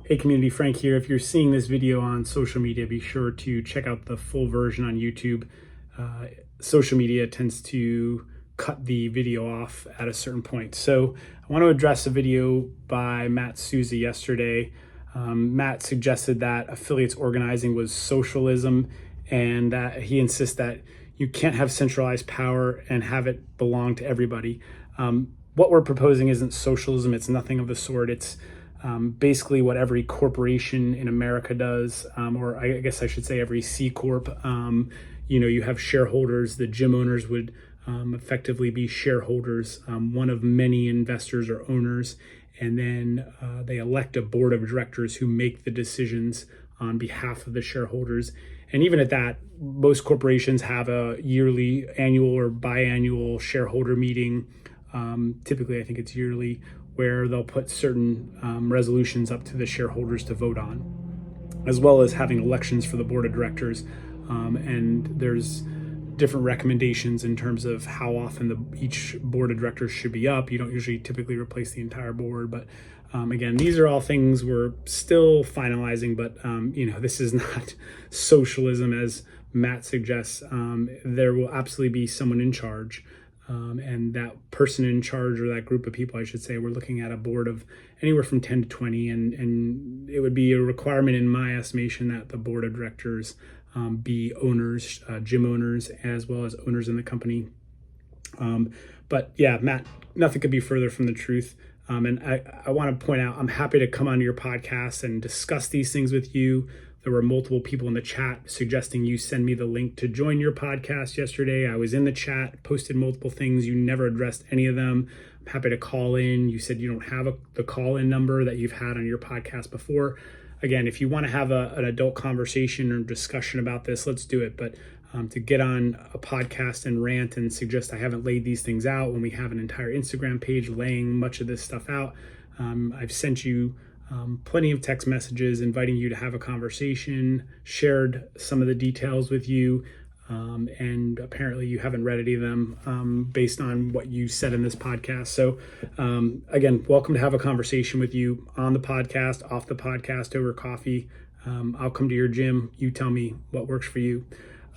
Hey community, Frank here. If you're seeing this video on social media, be sure to check out the full version on YouTube. Social media tends to cut the video off at a certain point. So I want to address a video by Matt Souza yesterday. Matt suggested that affiliates organizing was socialism, and that he insists that you can't have centralized power and have it belong to everybody. What we're proposing isn't socialism. It's nothing of the sort. It's basically what every corporation in America does, or I guess I should say every C Corp. You have shareholders. The gym owners would effectively be shareholders, one of many investors or owners, and then they elect a board of directors who make the decisions on behalf of the shareholders. And even at that, most corporations have a yearly, annual, or biannual shareholder meeting. Typically, I think it's yearly, where they'll put certain resolutions up to the shareholders to vote on, as well as having elections for the board of directors. And there's different recommendations in terms of how often each board of directors should be up. You don't usually typically replace the entire board, but again, these are all things we're still finalizing, but this is not socialism as Matt suggests. There will absolutely be someone in charge. And that person in charge, or that group of people, I should say, we're looking at a board of anywhere from 10 to 20. And it would be a requirement in my estimation that the board of directors be owners, gym owners, as well as owners in the company. But yeah, Matt, nothing could be further from the truth. And I want to point out, I'm happy to come on your podcast and discuss these things with you. There were multiple people in the chat suggesting you send me the link to join your podcast yesterday. I was in the chat, posted multiple things. You never addressed any of them. I'm happy to call in. You said you don't have the call-in number that you've had on your podcast before. Again, if you want to have an adult conversation or discussion about this, let's do it. But to get on a podcast and rant and suggest I haven't laid these things out when we have an entire Instagram page laying much of this stuff out, I've sent you plenty of text messages inviting you to have a conversation, shared some of the details with you, and apparently you haven't read any of them based on what you said in this podcast. So again, welcome to have a conversation with you on the podcast, off the podcast, over coffee. I'll come to your gym. You tell me what works for you.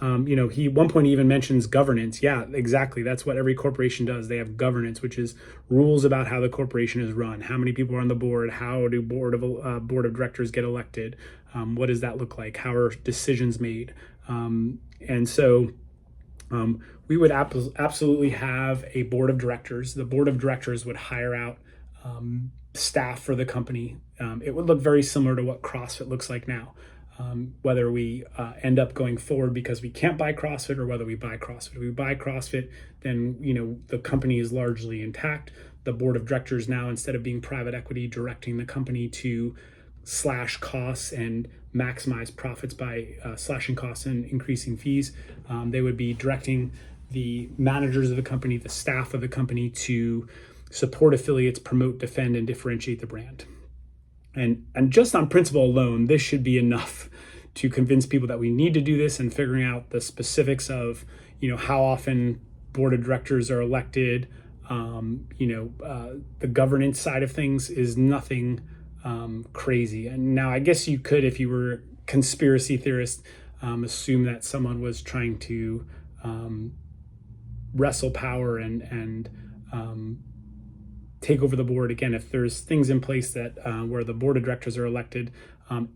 He at one point even mentions governance. Yeah, exactly. That's what every corporation does. They have governance, which is rules about how the corporation is run. How many people are on the board? How do board of directors get elected? What does that look like? How are decisions made? And so we would absolutely have a board of directors. The board of directors would hire out staff for the company. It would look very similar to what CrossFit looks like now. Whether we end up going forward because we can't buy CrossFit, or whether we buy CrossFit. If we buy CrossFit, then the company is largely intact. The board of directors now, instead of being private equity directing the company to slash costs and maximize profits by slashing costs and increasing fees, they would be directing the managers of the company, the staff of the company, to support affiliates, promote, defend, and differentiate the brand. And just on principle alone, this should be enough to convince people that we need to do this, and figuring out the specifics of, how often board of directors are elected. The governance side of things is nothing crazy. And now I guess you could, if you were a conspiracy theorist, assume that someone was trying to wrestle power and take over the board. Again, if there's things in place that where the board of directors are elected,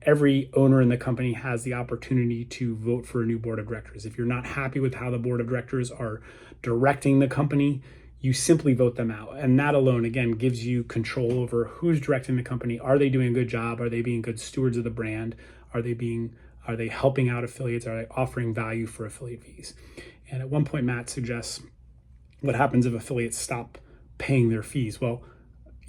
every owner in the company has the opportunity to vote for a new board of directors. If you're not happy with how the board of directors are directing the company, you simply vote them out. And that alone, again, gives you control over who's directing the company. Are they doing a good job? Are they being good stewards of the brand? Are they helping out affiliates? Are they offering value for affiliate fees? And at one point, Matt suggests, what happens if affiliates stop paying their fees? Well,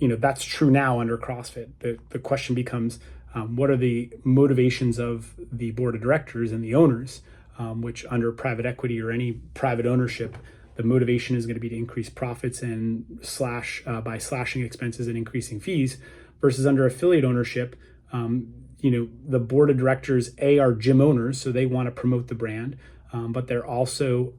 that's true now under CrossFit. The question becomes, what are the motivations of the board of directors and the owners, which under private equity or any private ownership, the motivation is going to be to increase profits and by slashing expenses and increasing fees, versus under affiliate ownership, the board of directors, are gym owners, so they want to promote the brand, but they're also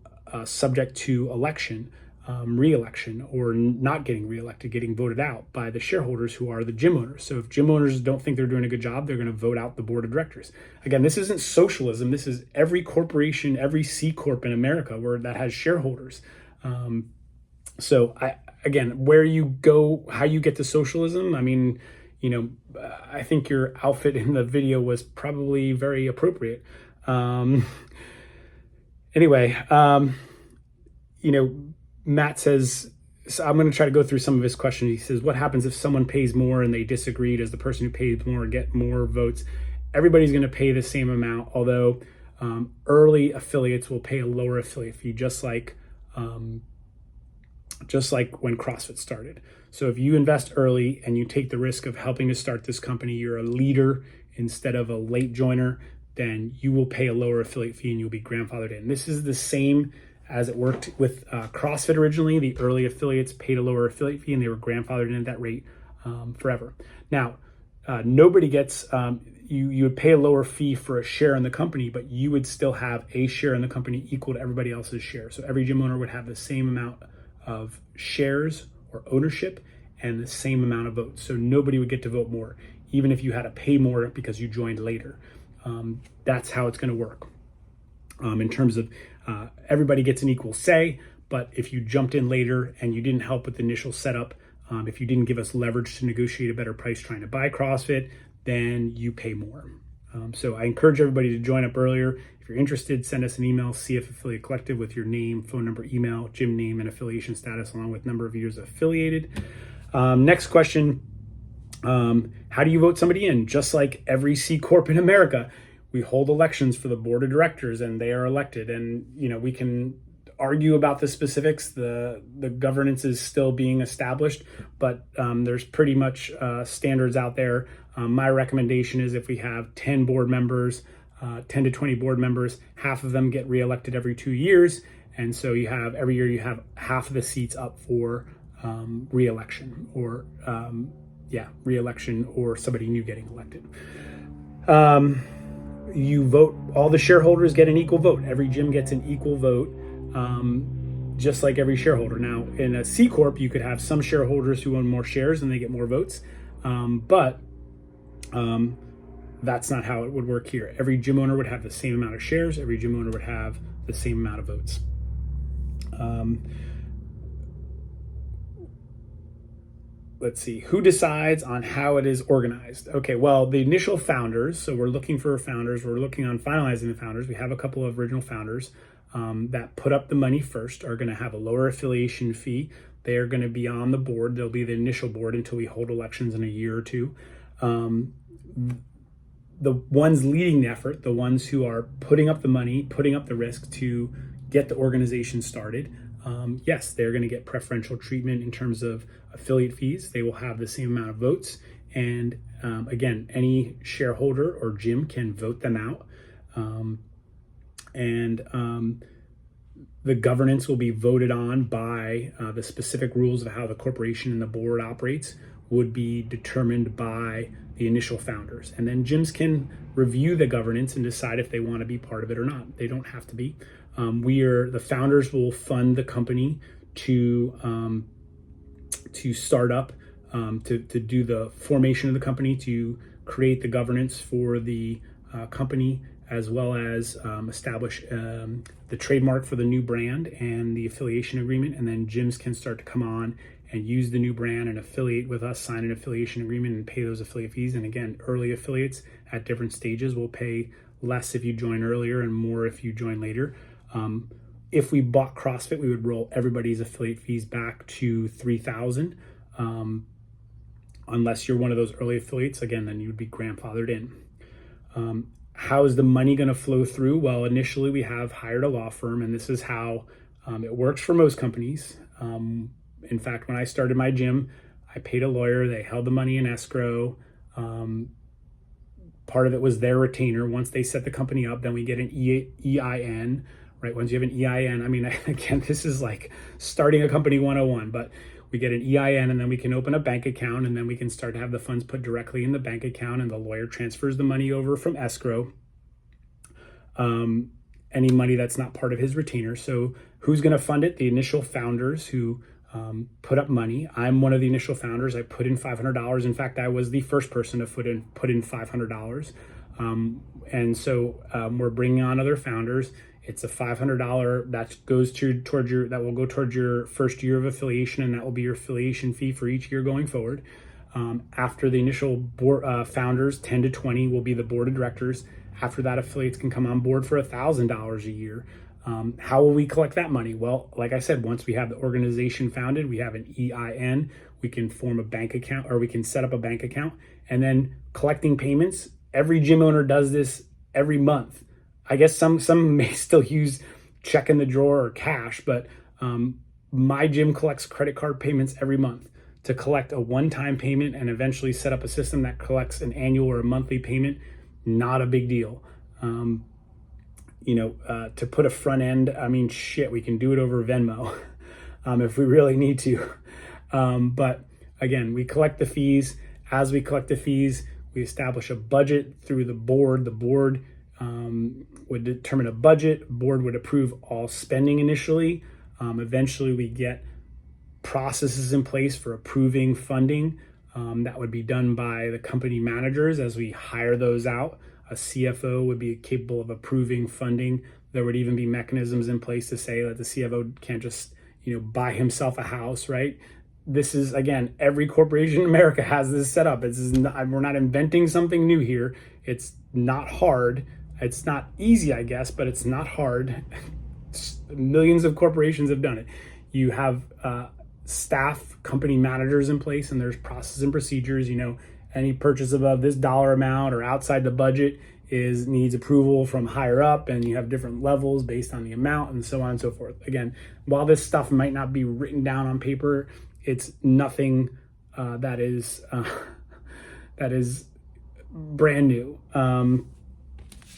subject to election. re-election or not getting re-elected, getting voted out by the shareholders who are the gym owners. So if gym owners don't think they're doing a good job, they're going to vote out the board of directors. Again, this isn't socialism. This is every corporation, every C corp in America that has shareholders. Again, where you go, how you get to socialism, I mean, I think your outfit in the video was probably very appropriate. Matt says, so I'm going to try to go through some of his questions. He says, what happens if someone pays more and they disagree? Does the person who pays more get more votes? Everybody's going to pay the same amount, although early affiliates will pay a lower affiliate fee, just like when CrossFit started. So if you invest early and you take the risk of helping to start this company, you're a leader instead of a late joiner, then you will pay a lower affiliate fee and you'll be grandfathered in. This is the same as it worked with CrossFit originally. The early affiliates paid a lower affiliate fee and they were grandfathered in at that rate forever. Now, nobody gets, you would pay a lower fee for a share in the company, but you would still have a share in the company equal to everybody else's share. So every gym owner would have the same amount of shares or ownership and the same amount of votes. So nobody would get to vote more, even if you had to pay more because you joined later. That's how it's going to work. In terms of everybody gets an equal say, but if you jumped in later and you didn't help with the initial setup, if you didn't give us leverage to negotiate a better price trying to buy CrossFit, then you pay more. So I encourage everybody to join up earlier. If you're interested, send us an email, CF Affiliate Collective, with your name, phone number, email, gym name, and affiliation status, along with number of years affiliated. Next question, how do you vote somebody in? Just like every C Corp in America, we hold elections for the board of directors and they are elected. And, we can argue about the specifics. The governance is still being established, but there's pretty much standards out there. My recommendation is if we have 10 board members, 10 to 20 board members, half of them get reelected every 2 years. And so every year you have half of the seats up for reelection or reelection or somebody new getting elected. You vote, all the shareholders get an equal vote. Every gym gets an equal vote, just like every shareholder. Now, in a C Corp, you could have some shareholders who own more shares and they get more votes, but that's not how it would work here. Every gym owner would have the same amount of shares. Every gym owner would have the same amount of votes. Let's see, who decides on how it is organized? Okay, well, the initial founders, so we're looking for founders, we're looking on finalizing the founders. We have a couple of original founders that put up the money first, are going to have a lower affiliation fee. They are going to be on the board. They'll be the initial board until we hold elections in a year or two. The ones leading the effort, the ones who are putting up the money, putting up the risk to get the organization started, yes, they're going to get preferential treatment in terms of affiliate fees. They will have the same amount of votes. And again, any shareholder or gym can vote them out. The governance will be voted on by the specific rules of how the corporation and the board operates would be determined by the initial founders. And then gyms can review the governance and decide if they want to be part of it or not. They don't have to be. The founders will fund the company to start up, to do the formation of the company, to create the governance for the company, as well as establish the trademark for the new brand and the affiliation agreement. And then gyms can start to come on and use the new brand and affiliate with us, sign an affiliation agreement and pay those affiliate fees. And again, early affiliates at different stages will pay less if you join earlier and more if you join later. If we bought CrossFit, we would roll everybody's affiliate fees back to $3,000. Unless you're one of those early affiliates, again, then you would be grandfathered in. How is the money going to flow through? Well, initially we have hired a law firm, and this is how it works for most companies. In fact, when I started my gym, I paid a lawyer. They held the money in escrow. Part of it was their retainer. Once they set the company up, then we get an EIN, right? Once you have an EIN, I mean, again, this is like starting a company 101, but we get an EIN and then we can open a bank account and then we can start to have the funds put directly in the bank account and the lawyer transfers the money over from escrow. any money that's not part of his retainer. So who's going to fund it? The initial founders who put up money. I'm one of the initial founders. I put in $500. In fact, I was the first person to put in $500. And so we're bringing on other founders. It's a $500 that goes towards your first year of affiliation, and that will be your affiliation fee for each year going forward. After the initial founders, 10 to 20 will be the board of directors. After that, affiliates can come on board for $1,000 a year. How will we collect that money? Well, like I said, once we have the organization founded, we have an EIN, we can form a bank account, or we can set up a bank account, and then collecting payments. Every gym owner does this every month. I guess some may still use check in the drawer or cash, but my gym collects credit card payments every month. To collect a one-time payment and eventually set up a system that collects an annual or a monthly payment, not a big deal. To put a front end, I mean, shit, we can do it over Venmo if we really need to. But again, we collect the fees. As we collect the fees, we establish a budget through the board. The board would determine a budget. Board would approve all spending initially. Eventually, we get processes in place for approving funding. That would be done by the company managers as we hire those out. A CFO would be capable of approving funding. There would even be mechanisms in place to say that the CFO can't just, buy himself a house, right? This is, again, every corporation in America has this set up. We're not inventing something new here. It's not hard. It's not easy, I guess, but it's not hard. Millions of corporations have done it. You have staff, company managers in place, and there's processes and procedures. Any purchase above this dollar amount or outside the budget needs approval from higher up, and you have different levels based on the amount and so on and so forth. Again, while this stuff might not be written down on paper, it's nothing that is brand new.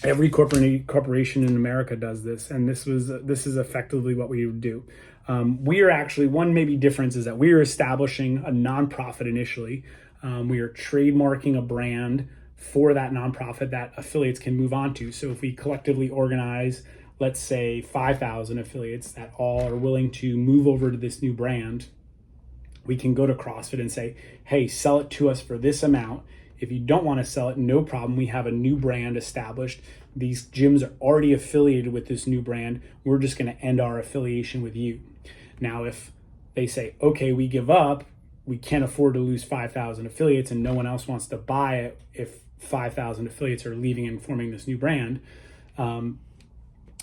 Every corporation in America does this, and this is effectively what we would do. We are actually, one maybe difference is that we are establishing a nonprofit initially. We are trademarking a brand for that nonprofit that affiliates can move on to. So if we collectively organize, let's say 5,000 affiliates that all are willing to move over to this new brand, we can go to CrossFit and say, hey, sell it to us for this amount. If you don't want to sell it, no problem. We have a new brand established. These gyms are already affiliated with this new brand. We're just going to end our affiliation with you. Now, if they say, okay, we give up, we can't afford to lose 5,000 affiliates and no one else wants to buy it if 5,000 affiliates are leaving and forming this new brand,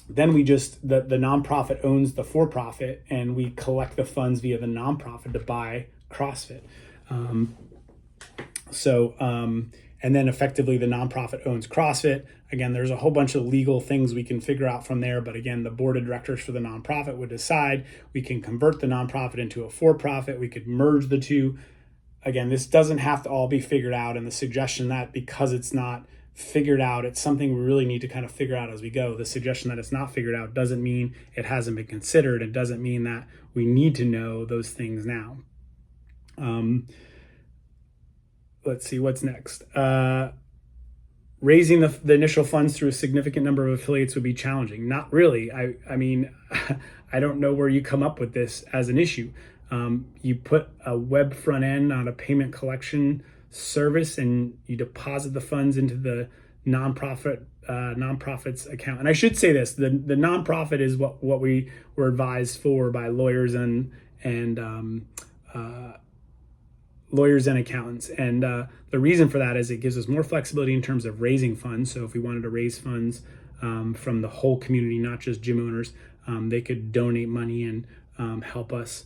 then we just, the nonprofit owns the for-profit, and we collect the funds via the nonprofit to buy CrossFit. And then effectively the nonprofit owns CrossFit. Again, there's a whole bunch of legal things we can figure out from there. But again, the board of directors for the nonprofit would decide. We can convert the nonprofit into a for-profit. We could merge the two. Again, this doesn't have to all be figured out. And the suggestion that because it's not figured out, it's something we really need to kind of figure out as we go. The suggestion that it's not figured out doesn't mean it hasn't been considered. It doesn't mean that we need to know those things now. Let's see what's next. Raising the initial funds through a significant number of affiliates would be challenging. Not really. I mean, I don't know where you come up with this as an issue. You put a web front end on a payment collection service and you deposit the funds into the nonprofit's account. And I should say this, the nonprofit is what we were advised for by lawyers and accountants. And the reason for that is it gives us more flexibility in terms of raising funds. So if we wanted to raise funds from the whole community, not just gym owners, they could donate money and help us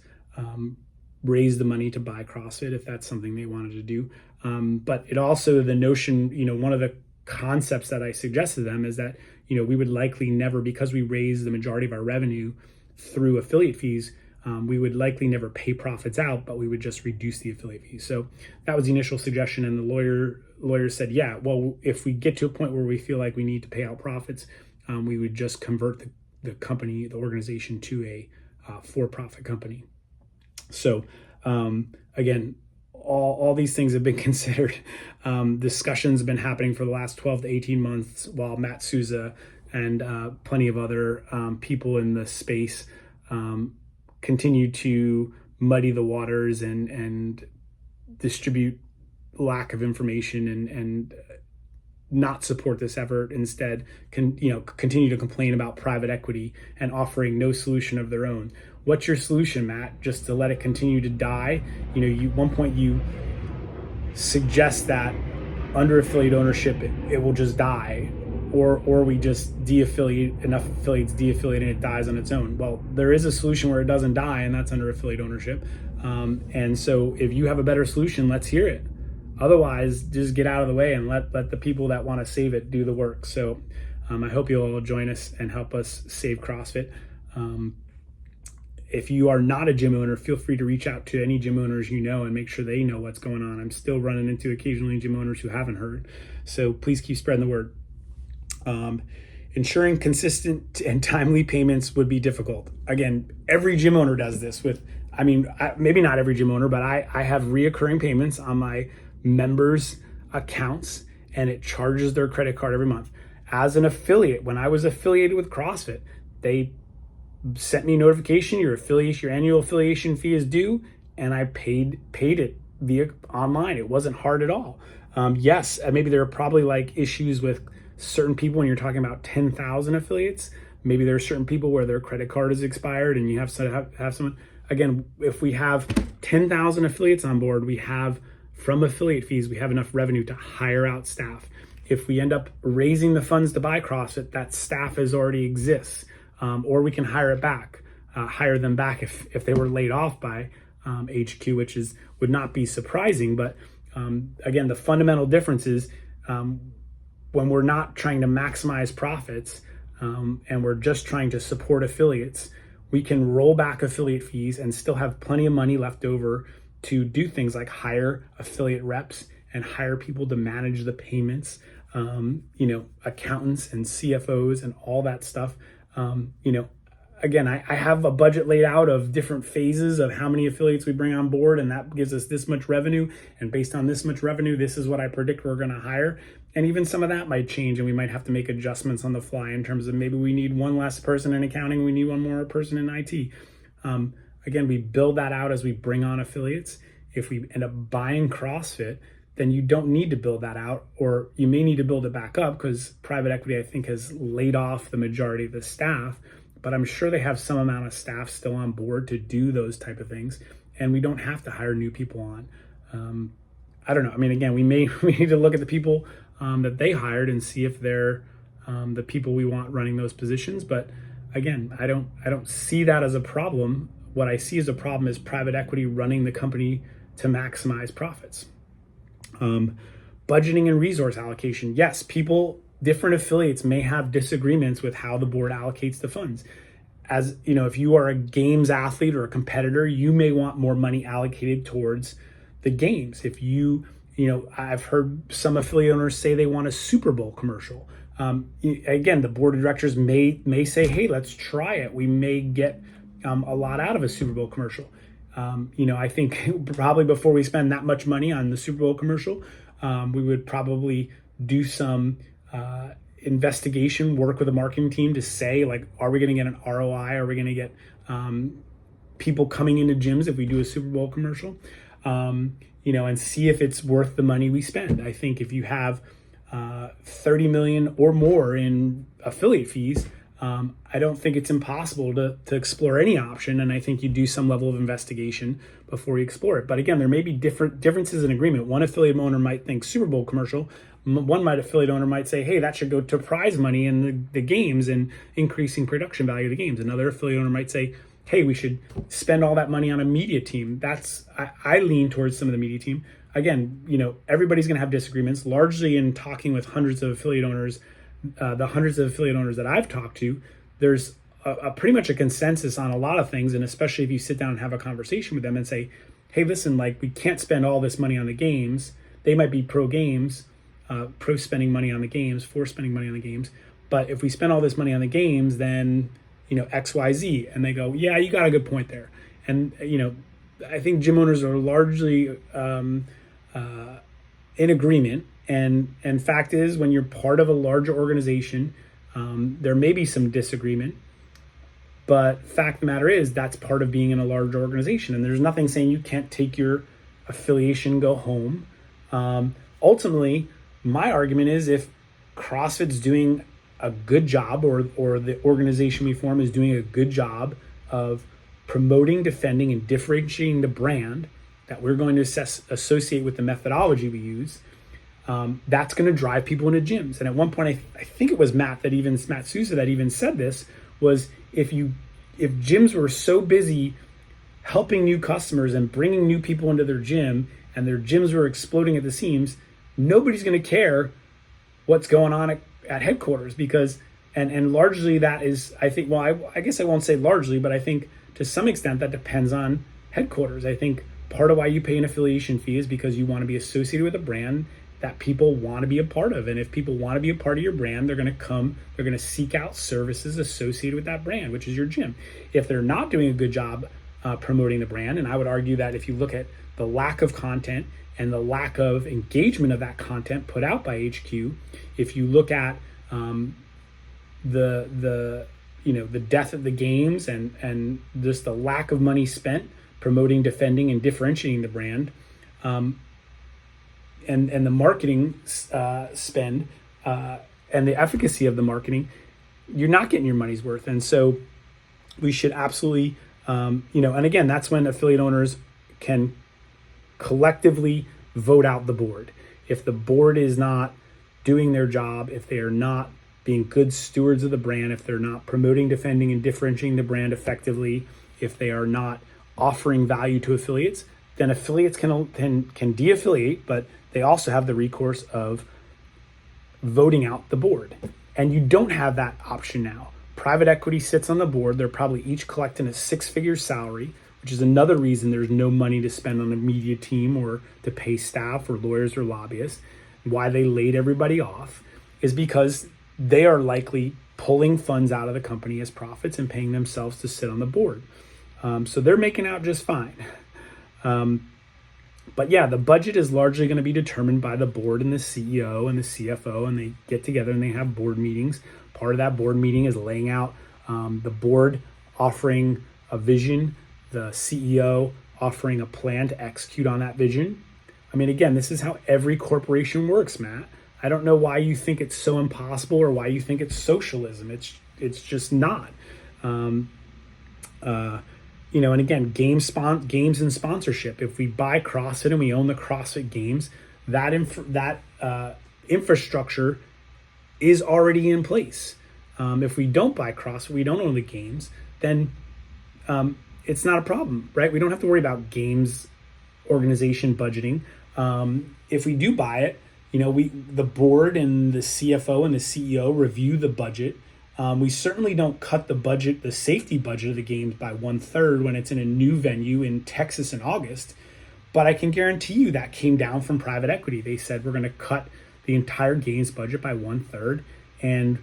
raise the money to buy CrossFit if that's something they wanted to do. But it also, the notion, one of the concepts that I suggested to them is that, we would likely never, because we raise the majority of our revenue through affiliate fees, we would likely never pay profits out, but we would just reduce the affiliate fees. So that was the initial suggestion. And the lawyers said, yeah, well, if we get to a point where we feel like we need to pay out profits, we would just convert the company, the organization, to a for-profit company. So again, all these things have been considered. Discussions have been happening for the last 12 to 18 months while Matt Souza and plenty of other people in the space continue to muddy the waters and distribute lack of information and not support this effort. Instead, continue to complain about private equity and offering no solution of their own. What's your solution, Matt? Just to let it continue to die? One point you suggest that under affiliate ownership it will just die, or we just de-affiliate, enough affiliates de-affiliate and it dies on its own. Well, there is a solution where it doesn't die, and that's under affiliate ownership. And so if you have a better solution, let's hear it. Otherwise, just get out of the way and let the people that want to save it do the work. So I hope you'll all join us and help us save CrossFit. If you are not a gym owner, feel free to reach out to any gym owners you know and make sure they know what's going on. I'm still running into occasionally gym owners who haven't heard. So please keep spreading the word. Ensuring consistent and timely payments would be difficult. Again, every gym owner does this maybe not every gym owner, but I have reoccurring payments on my members' accounts, and it charges their credit card every month. As an affiliate, when I was affiliated with CrossFit, they sent me a notification, your annual affiliation fee is due, and I paid it via online. It wasn't hard at all. Yes, maybe there are probably like issues with certain people when you're talking about 10,000 affiliates. Maybe there are certain people where their credit card is expired and you have to have someone. Again, if we have 10,000 affiliates on board, we have, from affiliate fees, we have enough revenue to hire out staff. If we end up raising the funds to buy CrossFit, that staff already exists. Or we can hire them back if they were laid off by HQ, which would not be surprising. But again, the fundamental difference is when we're not trying to maximize profits and we're just trying to support affiliates, we can roll back affiliate fees and still have plenty of money left over to do things like hire affiliate reps and hire people to manage the payments, accountants and CFOs and all that stuff. Again, I have a budget laid out of different phases of how many affiliates we bring on board, and that gives us this much revenue. And based on this much revenue, this is what I predict we're going to hire. And even some of that might change, and we might have to make adjustments on the fly in terms of maybe we need one less person in accounting, we need one more person in IT. Again, we build that out as we bring on affiliates. If we end up buying CrossFit, then you don't need to build that out, or you may need to build it back up because private equity, I think, has laid off the majority of the staff, but I'm sure they have some amount of staff still on board to do those type of things, and we don't have to hire new people on. I don't know. Again, we need to look at the people that they hired and see if they're the people we want running those positions. But again, I don't see that as a problem. What I see as a problem is private equity running the company to maximize profits. Budgeting and resource allocation. Yes, different affiliates may have disagreements with how the board allocates the funds. As you know, if you are a games athlete or a competitor, you may want more money allocated towards the games. If I've heard some affiliate owners say they want a Super Bowl commercial. Again, the board of directors may say, hey, let's try it. We may get a lot out of a Super Bowl commercial. I think probably before we spend that much money on the Super Bowl commercial, we would probably do some investigation work with the marketing team to say, like, are we going to get an ROI? Are we going to get people coming into gyms if we do a Super Bowl commercial? And see if it's worth the money we spend. I think if you have 30 million or more in affiliate fees, I don't think it's impossible to explore any option. And I think you do some level of investigation before you explore it. But again, there may be differences in agreement. One affiliate owner might think Super Bowl commercial. One affiliate owner might say, hey, that should go to prize money in the games and increasing production value of the games. Another affiliate owner might say, hey, we should spend all that money on a media team. I lean towards some of the media team. Again, everybody's going to have disagreements. Largely in talking with hundreds of affiliate owners, the hundreds of affiliate owners that I've talked to, there's a pretty much a consensus on a lot of things. And especially if you sit down and have a conversation with them and say, hey, listen, like, we can't spend all this money on the games. They might be pro games, pro spending money on the games, for spending money on the games. But if we spend all this money on the games, then X, Y, Z. And they go, yeah, you got a good point there. And, I think gym owners are largely in agreement. And fact is, when you're part of a larger organization, There may be some disagreement, but fact of the matter is that's part of being in a large organization. And there's nothing saying you can't take your affiliation, go home. Ultimately, my argument is if CrossFit's doing a good job, or the organization we form is doing a good job of promoting, defending, and differentiating the brand that we're going to associate with the methodology we use, that's going to drive people into gyms. And at one point, I think it was Matt Souza that even said this, was if gyms were so busy helping new customers and bringing new people into their gym, and their gyms were exploding at the seams, nobody's going to care what's going on at headquarters, because and largely that is, I think, well, I guess I won't say largely, but I think to some extent that depends on headquarters. I think part of why you pay an affiliation fee is because you want to be associated with a brand that people want to be a part of. And if people want to be a part of your brand, they're going to seek out services associated with that brand, which is your gym. If they're not doing a good job promoting the brand, and I would argue that if you look at the lack of content and the lack of engagement of that content put out by HQ, if you look at the death of the games and just the lack of money spent promoting, defending, and differentiating the brand, and the marketing spend and the efficacy of the marketing, you're not getting your money's worth. And so we should absolutely, and again, that's when affiliate owners can collectively vote out the board. If the board is not doing their job, if they are not being good stewards of the brand, if they're not promoting, defending, and differentiating the brand effectively, if they are not offering value to affiliates, then affiliates can de-affiliate, but they also have the recourse of voting out the board. And you don't have that option now. Private equity sits on the board. They're probably each collecting a six-figure salary, which is another reason there's no money to spend on a media team or to pay staff or lawyers or lobbyists. Why they laid everybody off is because they are likely pulling funds out of the company as profits and paying themselves to sit on the board. So they're making out just fine. But yeah, the budget is largely going to be determined by the board and the CEO and the CFO, and they get together and they have board meetings. Part of that board meeting is laying out the board offering a vision, the CEO offering a plan to execute on that vision. I mean, again, this is how every corporation works, Matt. I don't know why you think it's so impossible or why you think it's socialism. It's just not. And again, games and sponsorship. If we buy CrossFit and we own the CrossFit Games, that infrastructure is already in place. If we don't buy CrossFit, we don't own the games, then it's not a problem, right? We don't have to worry about games organization budgeting. If we do buy it, the board and the CFO and the CEO review the budget. We certainly don't cut the budget, the safety budget of the games by 1/3 when it's in a new venue in Texas in August. But I can guarantee you that came down from private equity. They said, we're going to cut the entire games budget by 1/3. And,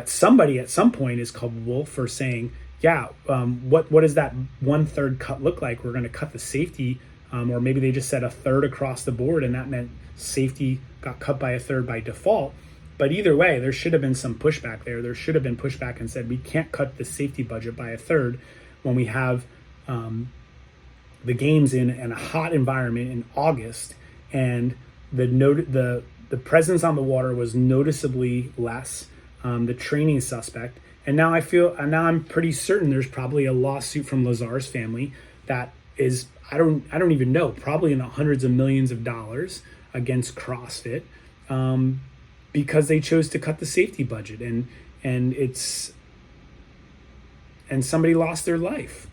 somebody at some point is culpable for saying, yeah, what does that 1/3 cut look like? We're going to cut the safety, or maybe they just said 1/3 across the board, and that meant safety got cut by 1/3 by default. But either way, there should have been some pushback there. There should have been pushback and said, we can't cut the safety budget by 1/3 when we have the games in a hot environment in August, and the presence on the water was noticeably less. The training is suspect. And now I'm pretty certain there's probably a lawsuit from Lazar's family that is, I don't even know, probably in the hundreds of millions of dollars against CrossFit, because they chose to cut the safety budget, and somebody lost their life.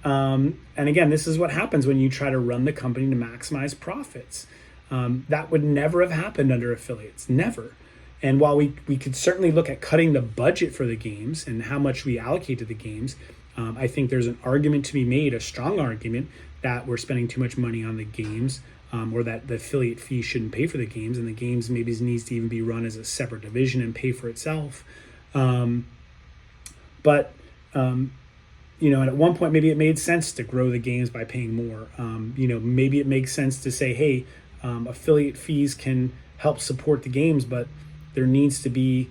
And again, this is what happens when you try to run the company to maximize profits. That would never have happened under affiliates, never. And while we could certainly look at cutting the budget for the games and how much we allocate to the games, I think there's an argument to be made, a strong argument, that we're spending too much money on the games, or that the affiliate fee shouldn't pay for the games, and the games maybe needs to even be run as a separate division and pay for itself. And at one point, maybe it made sense to grow the games by paying more. Maybe it makes sense to say, hey, affiliate fees can help support the games, but there needs to be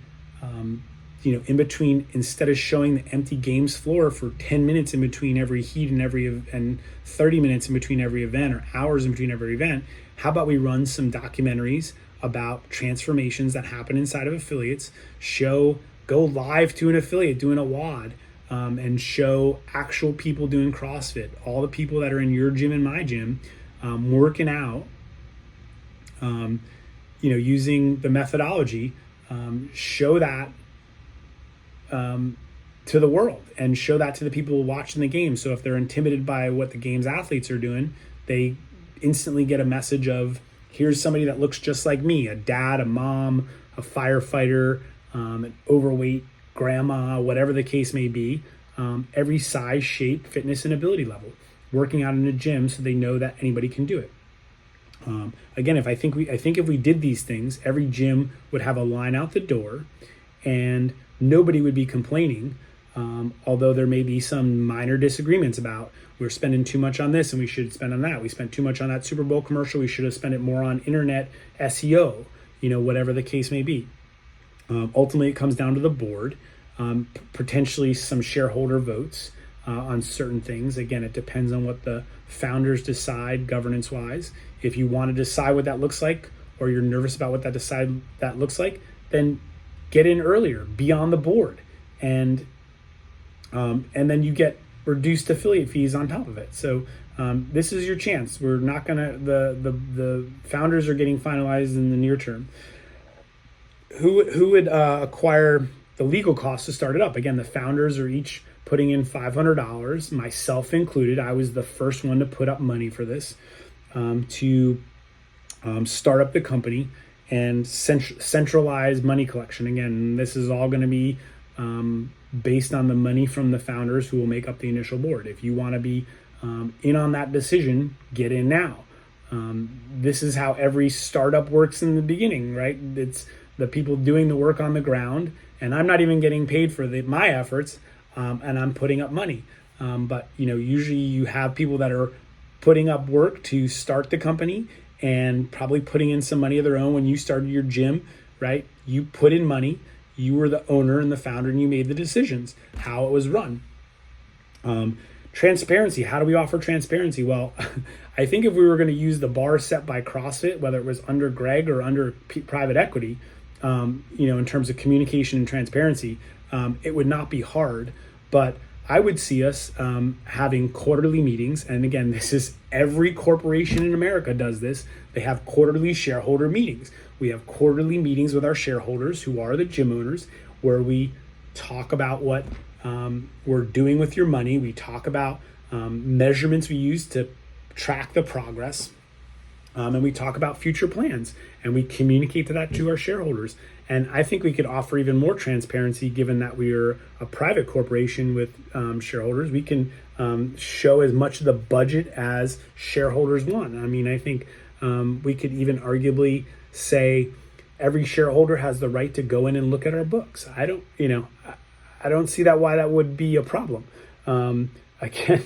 in between, instead of showing the empty games floor for 10 minutes in between every heat and 30 minutes in between every event, or hours in between every event, how about we run some documentaries about transformations that happen inside of affiliates, go live to an affiliate doing a WOD, and show actual people doing CrossFit, all the people that are in your gym and my gym, working out, using the methodology, show that to the world, and show that to the people watching the game. So if they're intimidated by what the game's athletes are doing, they instantly get a message of, here's somebody that looks just like me, a dad, a mom, a firefighter, an overweight grandma, whatever the case may be, every size, shape, fitness, and ability level, working out in a gym, so they know that anybody can do it. Again, I think if we did these things, every gym would have a line out the door, and nobody would be complaining. Although there may be some minor disagreements about, we're spending too much on this and we should spend on that. We spent too much on that Super Bowl commercial. We should have spent it more on internet SEO, whatever the case may be. Ultimately, it comes down to the board, potentially some shareholder votes on certain things. Again, it depends on what the founders decide governance-wise. If you want to decide what that looks like, or you're nervous about what that looks like, then get in earlier, be on the board, and then you get reduced affiliate fees on top of it. So this is your chance. We're not gonna, the founders are getting finalized in the near term. Who would acquire the legal costs to start it up? Again, the founders are each putting in $500, myself included. I was the first one to put up money for this, to start up the company and centralize money collection. Again, this is all going to be based on the money from the founders who will make up the initial board. If you want to be in on that decision, get in now. This is how every startup works in the beginning, right? It's the people doing the work on the ground, and I'm not even getting paid for my efforts, and I'm putting up money. But usually you have people that are putting up work to start the company, and probably putting in some money of their own. When you started your gym, right, you put in money, you were the owner and the founder, and you made the decisions, how it was run. Transparency, how do we offer transparency? Well, I think if we were going to use the bar set by CrossFit, whether it was under Greg or under private equity, in terms of communication and transparency, it would not be hard. But I would see us having quarterly meetings. And again, this is every corporation in America does this. They have quarterly shareholder meetings. We have quarterly meetings with our shareholders, who are the gym owners, where we talk about what we're doing with your money. We talk about measurements we use to track the progress. And we talk about future plans, and we communicate that to our shareholders. And I think we could offer even more transparency, given that we are a private corporation with shareholders. We can show as much of the budget as shareholders want. I mean, I think we could even arguably say every shareholder has the right to go in and look at our books. I don't see why that would be a problem. Again,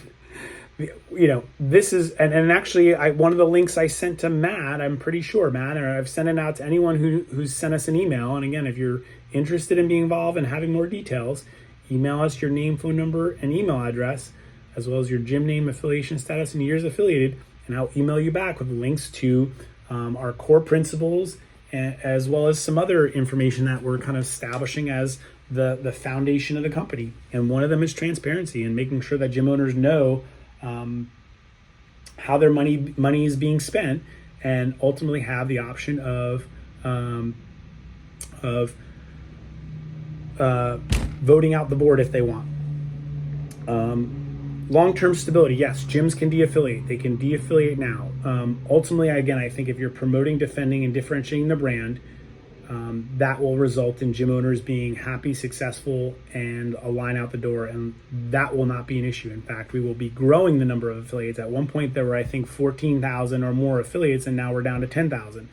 this is, and actually, one of the links I sent to Matt, I'm pretty sure, Matt, or I've sent it out to anyone who's sent us an email. And again, if you're interested in being involved and having more details, email us your name, phone number, and email address, as well as your gym name, affiliation status, and years affiliated, and I'll email you back with links to our core principles, as well as some other information that we're kind of establishing as the foundation of the company. And one of them is transparency, and making sure that gym owners know how their money is being spent, and ultimately have the option of voting out the board if they want. Long-term stability, yes, gyms can de-affiliate. They can de-affiliate now. Ultimately, again, I think if you're promoting, defending, and differentiating the brand, that will result in gym owners being happy, successful, and a line out the door, and that will not be an issue. In fact, we will be growing the number of affiliates. At one point, there were, I think, 14,000 or more affiliates, and now we're down to 10,000.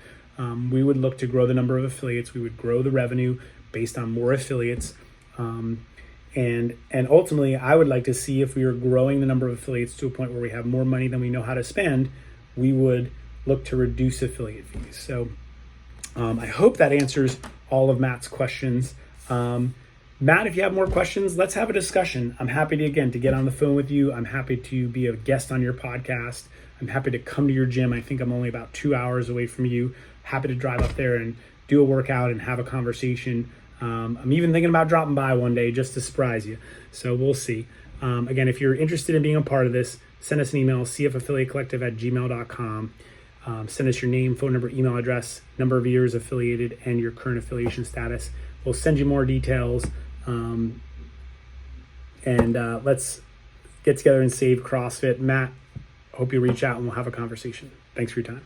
We would look to grow the number of affiliates. We would grow the revenue based on more affiliates. And ultimately, I would like to see, if we are growing the number of affiliates to a point where we have more money than we know how to spend, we would look to reduce affiliate fees. So I hope that answers all of Matt's questions. Matt, if you have more questions, let's have a discussion. I'm happy to, again, to get on the phone with you. I'm happy to be a guest on your podcast. I'm happy to come to your gym. I think I'm only about 2 hours away from you. Happy to drive up there and do a workout and have a conversation. I'm even thinking about dropping by one day just to surprise you. So we'll see. Again, if you're interested in being a part of this, send us an email, cfaffiliatecollective@gmail.com. Send us your name, phone number, email address, number of years affiliated, and your current affiliation status. We'll send you more details. Let's get together and save CrossFit. Matt, hope you reach out and we'll have a conversation. Thanks for your time.